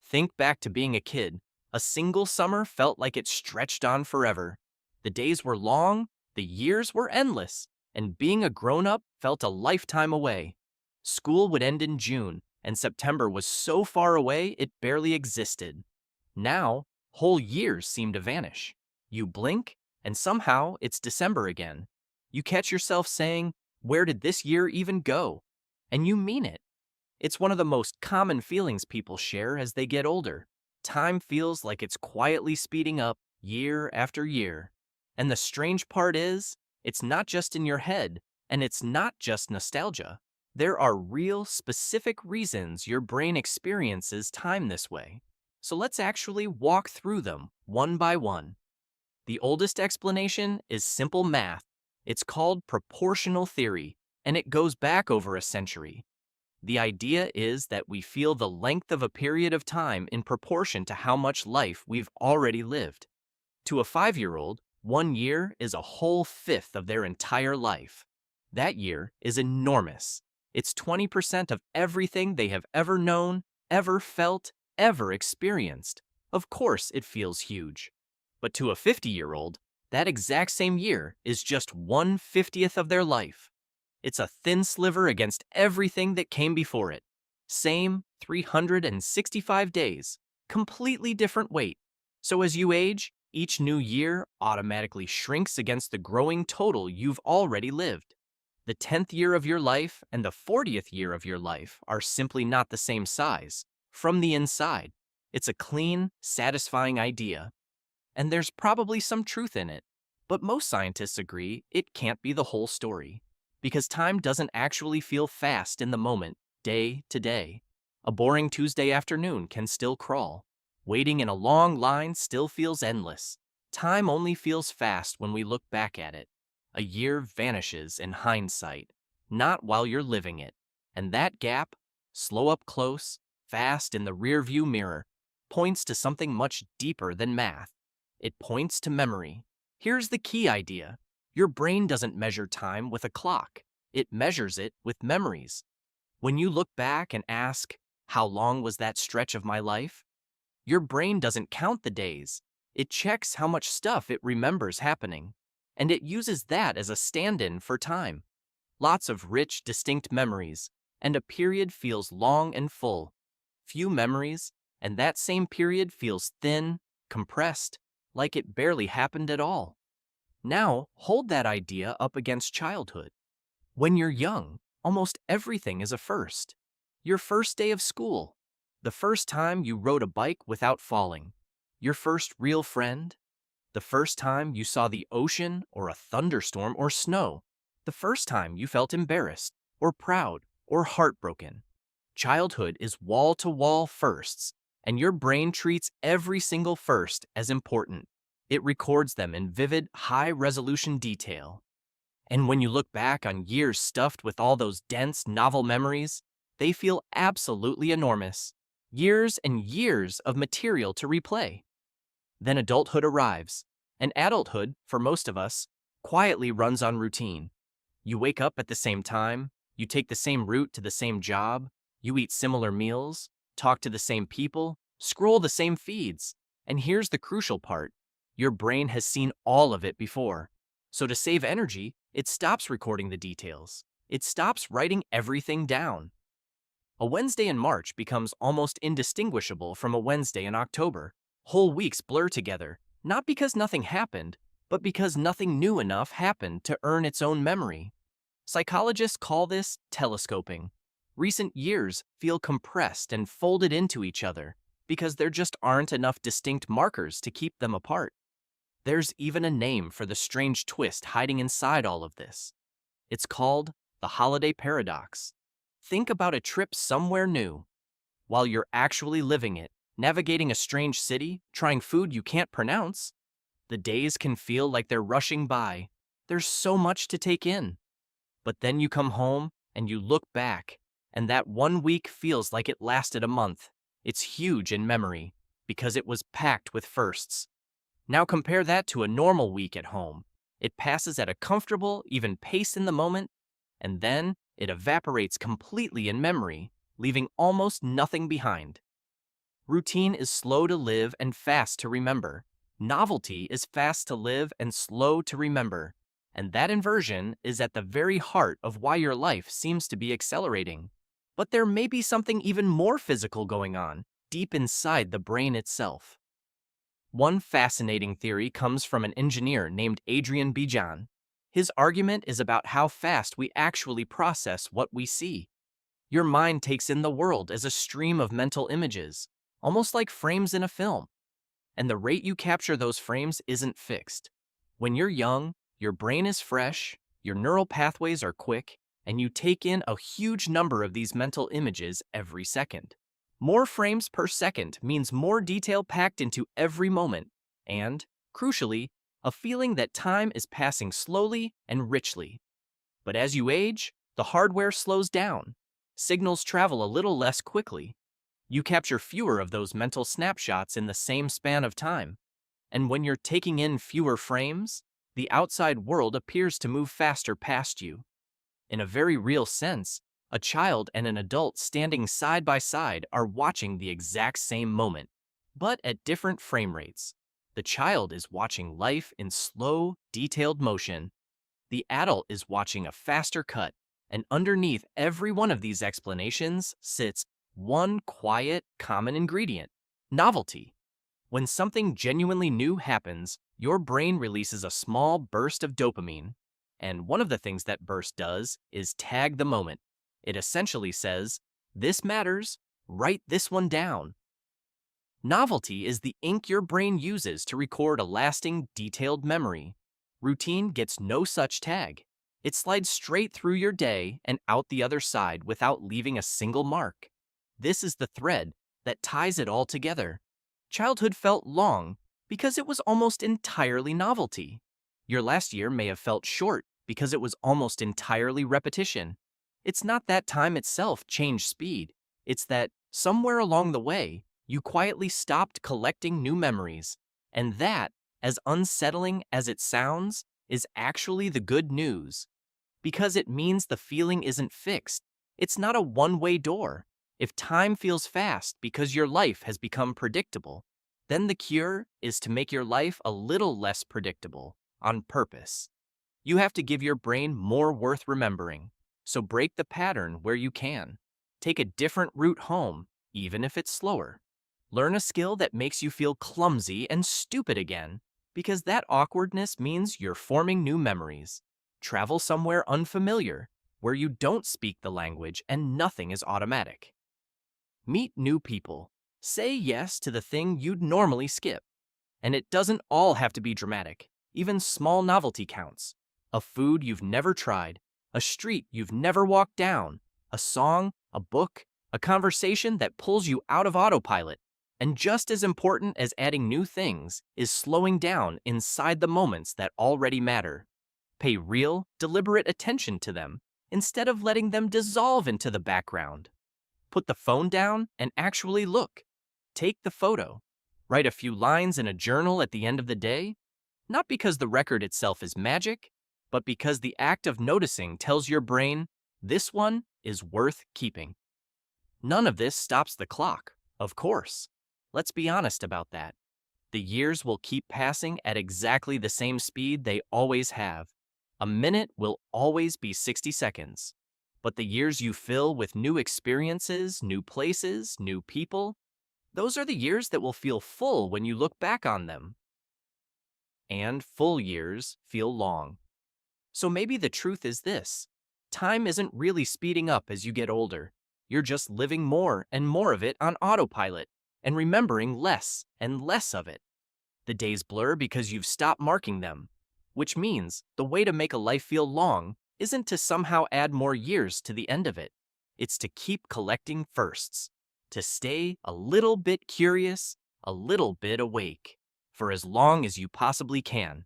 Think back to being a kid. A single summer felt like it stretched on forever. The days were long, the years were endless, and being a grown-up felt a lifetime away. School would end in June, and September was so far away it barely existed. Now, whole years seem to vanish. You blink, and somehow it's December again. You catch yourself saying, "Where did this year even go?" And you mean it. It's one of the most common feelings people share as they get older. Time feels like it's quietly speeding up year after year. And the strange part is, it's not just in your head, and it's not just nostalgia. There are real, specific reasons your brain experiences time this way. So let's actually walk through them one by one. The oldest explanation is simple math. It's called proportional theory, and it goes back over a century. The idea is that we feel the length of a period of time in proportion to how much life we've already lived. To a 5-year-old, 1 year is a whole fifth of their entire life. That year is enormous. It's 20% of everything they have ever known, ever felt, ever experienced. Of course, it feels huge. But to a 50-year-old, that exact same year is just 1/50th of their life. It's a thin sliver against everything that came before it. Same 365 days, completely different weight. So as you age, each new year automatically shrinks against the growing total you've already lived. The 10th year of your life and the 40th year of your life are simply not the same size. From the inside, it's a clean, satisfying idea. And there's probably some truth in it. But most scientists agree it can't be the whole story. Because time doesn't actually feel fast in the moment, day to day. A boring Tuesday afternoon can still crawl. Waiting in a long line still feels endless. Time only feels fast when we look back at it. A year vanishes in hindsight, not while you're living it. And that gap, slow up close, fast in the rearview mirror, points to something much deeper than math. It points to memory. Here's the key idea. Your brain doesn't measure time with a clock. It measures it with memories. When you look back and ask, "How long was that stretch of my life?" your brain doesn't count the days. It checks how much stuff it remembers happening. And it uses that as a stand-in for time. Lots of rich, distinct memories, and a period feels long and full. Few memories, and that same period feels thin, compressed, like it barely happened at all. Now, hold that idea up against childhood. When you're young, almost everything is a first. Your first day of school, the first time you rode a bike without falling, your first real friend, the first time you saw the ocean or a thunderstorm or snow, the first time you felt embarrassed or proud or heartbroken. Childhood is wall-to-wall firsts, and your brain treats every single first as important. It records them in vivid, high-resolution detail. And when you look back on years stuffed with all those dense, novel memories, they feel absolutely enormous. Years and years of material to replay. Then adulthood arrives. And adulthood, for most of us, quietly runs on routine. You wake up at the same time, you take the same route to the same job, you eat similar meals, talk to the same people, scroll the same feeds. And here's the crucial part. Your brain has seen all of it before. So to save energy, it stops recording the details. It stops writing everything down. A Wednesday in March becomes almost indistinguishable from a Wednesday in October. Whole weeks blur together, not because nothing happened, but because nothing new enough happened to earn its own memory. Psychologists call this telescoping. Recent years feel compressed and folded into each other because there just aren't enough distinct markers to keep them apart. There's even a name for the strange twist hiding inside all of this. It's called the holiday paradox. Think about a trip somewhere new. While you're actually living it, navigating a strange city, trying food you can't pronounce, the days can feel like they're rushing by. There's so much to take in. But then you come home and you look back, and that 1 week feels like it lasted a month. It's huge in memory because it was packed with firsts. Now compare that to a normal week at home. It passes at a comfortable, even pace in the moment, and then it evaporates completely in memory, leaving almost nothing behind. Routine is slow to live and fast to remember. Novelty is fast to live and slow to remember. And that inversion is at the very heart of why your life seems to be accelerating. But there may be something even more physical going on, deep inside the brain itself. One fascinating theory comes from an engineer named Adrian Bijan. His argument is about how fast we actually process what we see. Your mind takes in the world as a stream of mental images, almost like frames in a film. And the rate you capture those frames isn't fixed. When you're young, your brain is fresh, your neural pathways are quick, and you take in a huge number of these mental images every second. More frames per second means more detail packed into every moment, and, crucially, a feeling that time is passing slowly and richly. But as you age, the hardware slows down. Signals travel a little less quickly. You capture fewer of those mental snapshots in the same span of time. And when you're taking in fewer frames, the outside world appears to move faster past you. In a very real sense, a child and an adult standing side by side are watching the exact same moment, but at different frame rates. The child is watching life in slow, detailed motion. The adult is watching a faster cut, and underneath every one of these explanations sits one quiet, common ingredient: novelty. When something genuinely new happens, your brain releases a small burst of dopamine. And one of the things that burst does is tag the moment. It essentially says, "This matters, write this one down." Novelty is the ink your brain uses to record a lasting, detailed memory. Routine gets no such tag. It slides straight through your day and out the other side without leaving a single mark. This is the thread that ties it all together. Childhood felt long because it was almost entirely novelty. Your last year may have felt short because it was almost entirely repetition. It's not that time itself changed speed. It's that, somewhere along the way, you quietly stopped collecting new memories. And that, as unsettling as it sounds, is actually the good news. Because it means the feeling isn't fixed. It's not a one-way door. If time feels fast because your life has become predictable, then the cure is to make your life a little less predictable, on purpose. You have to give your brain more worth remembering. So break the pattern where you can. Take a different route home, even if it's slower. Learn a skill that makes you feel clumsy and stupid again, because that awkwardness means you're forming new memories. Travel somewhere unfamiliar, where you don't speak the language and nothing is automatic. Meet new people. Say yes to the thing you'd normally skip. And it doesn't all have to be dramatic. Even small novelty counts. A food you've never tried, a street you've never walked down, a song, a book, a conversation that pulls you out of autopilot. And just as important as adding new things is slowing down inside the moments that already matter. Pay real, deliberate attention to them instead of letting them dissolve into the background. Put the phone down and actually look. Take the photo. Write a few lines in a journal at the end of the day, not because the record itself is magic, but because the act of noticing tells your brain, this one is worth keeping. None of this stops the clock, of course. Let's be honest about that. The years will keep passing at exactly the same speed they always have. A minute will always be 60 seconds. But the years you fill with new experiences, new places, new people, those are the years that will feel full when you look back on them. And full years feel long. So maybe the truth is this: time isn't really speeding up as you get older. You're just living more and more of it on autopilot and remembering less and less of it. The days blur because you've stopped marking them, which means the way to make a life feel long isn't to somehow add more years to the end of it. It's to keep collecting firsts, to stay a little bit curious, a little bit awake, for as long as you possibly can.